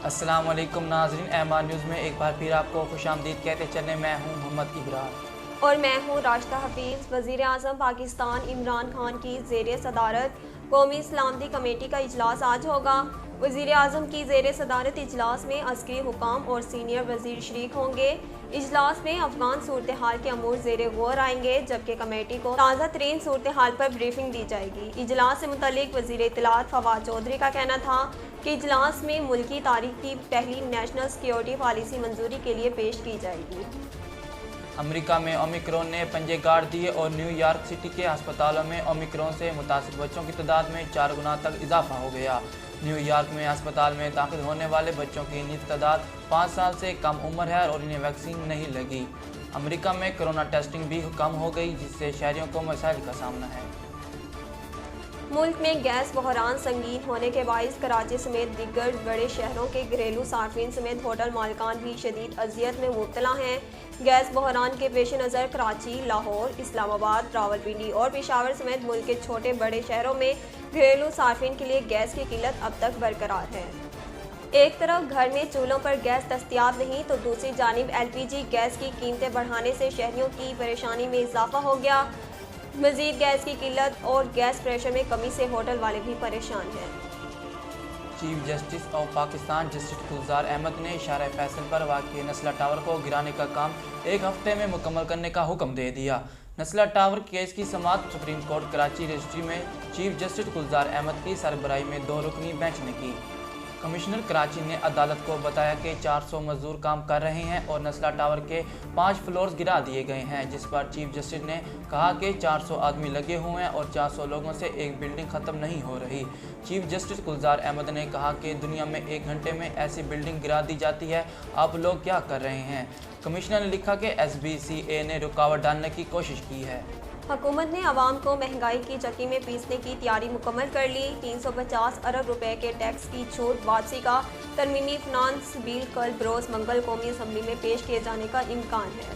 अस्सलाम वालेकुम नाज़रीन, एमआर न्यूज़ में एक बार फिर आपको खुशामदीद कहते चले। मैं हूं मोहम्मद इब्रार और मैं हूँ राशिदा हफीज़। वज़ीर आज़म पाकिस्तान इमरान खान की ज़ेर सदारत कौमी सलामती कमेटी का इजलास आज होगा। वज़ीर आज़म की ज़ेर सदारत इजलास में अस्करी हुकाम और सीनियर वज़ीर शरीक होंगे। इजलास में अफगान सूरत हाल के अमूर ज़ेर गौर आएंगे, जबकि कमेटी को ताज़ा तरीन सूरत हाल पर ब्रीफिंग दी जाएगी। इजलास से मुतल्लिक वज़ीर इत्तलात फवाद चौधरी का कहना था कि इजलास में मुल्की तारीख की पहली नेशनल सिक्योरिटी पॉलिसी मंजूरी के लिए पेश की जाएगी। अमेरिका में ओमिक्रॉन ने पंजे गाड़ दिए और न्यूयॉर्क सिटी के अस्पतालों में ओमिक्रॉन से मुतासिर बच्चों की तादाद में 4 गुना तक इजाफा हो गया। न्यूयॉर्क में अस्पताल में दाखिल होने वाले बच्चों की निस्बत तादाद 5 साल से कम उम्र है और इन्हें वैक्सीन नहीं लगी। अमेरिका में कोरोना टेस्टिंग भी कम हो गई, जिससे शहरियों को मसाइल का सामना है। मुल्क में गैस बहरान संगीन होने के बाइस कराची समेत दीगर बड़े शहरों के घरेलू सार्फिन समेत होटल मालिकान भी शदीद अजियत में मुब्तला हैं। गैस बहरान के पेश नज़र कराची, लाहौर, इस्लामाबाद, रावलपिंडी और पेशावर समेत मुल्क के छोटे बड़े शहरों में घरेलू सार्फिन के लिए गैस की किल्लत अब तक बरकरार है। एक तरफ घर में चूल्हों पर गैस दस्तयाब नहीं तो दूसरी जानिब LPG गैस की कीमतें बढ़ाने से शहरियों की परेशानी में इजाफा हो गया। मज़ीद गैस की किल्लत और गैस प्रेशर में कमी से होटल वाले भी परेशान हैं। Chief justice of Pakistan justice Gulzar Ahmed ने इशारा फैसल पर वाक़ नस्ला टावर को गिराने का काम 1 हफ्ते में मुकम्मल करने का हुक्म दे दिया। नस्ला टावर केस की समाअत सुप्रीम कोर्ट कराची रजिस्ट्री में चीफ जस्टिस गुलजार अहमद की सरबराही में 2 रुकनी बेंच ने की। कमिश्नर कराची ने अदालत को बताया कि 400 मजदूर काम कर रहे हैं और नस्ला टावर के 5 फ्लोर्स गिरा दिए गए हैं, जिस पर चीफ जस्टिस ने कहा कि 400 आदमी लगे हुए हैं और 400 लोगों से एक बिल्डिंग ख़त्म नहीं हो रही। चीफ जस्टिस गुलजार अहमद ने कहा कि दुनिया में 1 घंटे में ऐसी बिल्डिंग गिरा दी जाती है, आप लोग क्या कर रहे हैं। कमिश्नर ने लिखा कि SBCA ने रुकावट डालने की कोशिश की है। हुकूमत ने आवाम को महंगाई की चक्की में पीसने की तैयारी मुकम्मल कर ली। 350 अरब रुपए के टैक्स की छूट वापसी का तरमीमी फिनांस बिल कल बरोज़ मंगल कौमी असम्बली में पेश किए जाने का इम्कान है।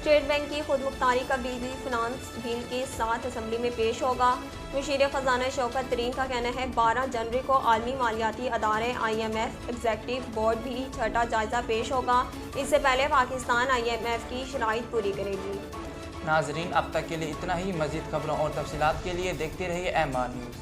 स्टेट बैंक की खुद मुख्तारी का बिल भी फिनांस बिल के साथ असम्बली में पेश होगा। मुशीर ख़जाना शौकत तरीन का कहना है 12 जनवरी को आलमी मालियाती अदारे IMF एग्जीक्यूटिव बोर्ड भी छठा जायजा पेश होगा। इससे पहले पाकिस्तान IMF की शराइत पूरी करेगी। नाजरीन, अब तक के लिए इतना ही। मज़ीद खबरों और तफसीलात के लिए देखते रहिए MR न्यूज़।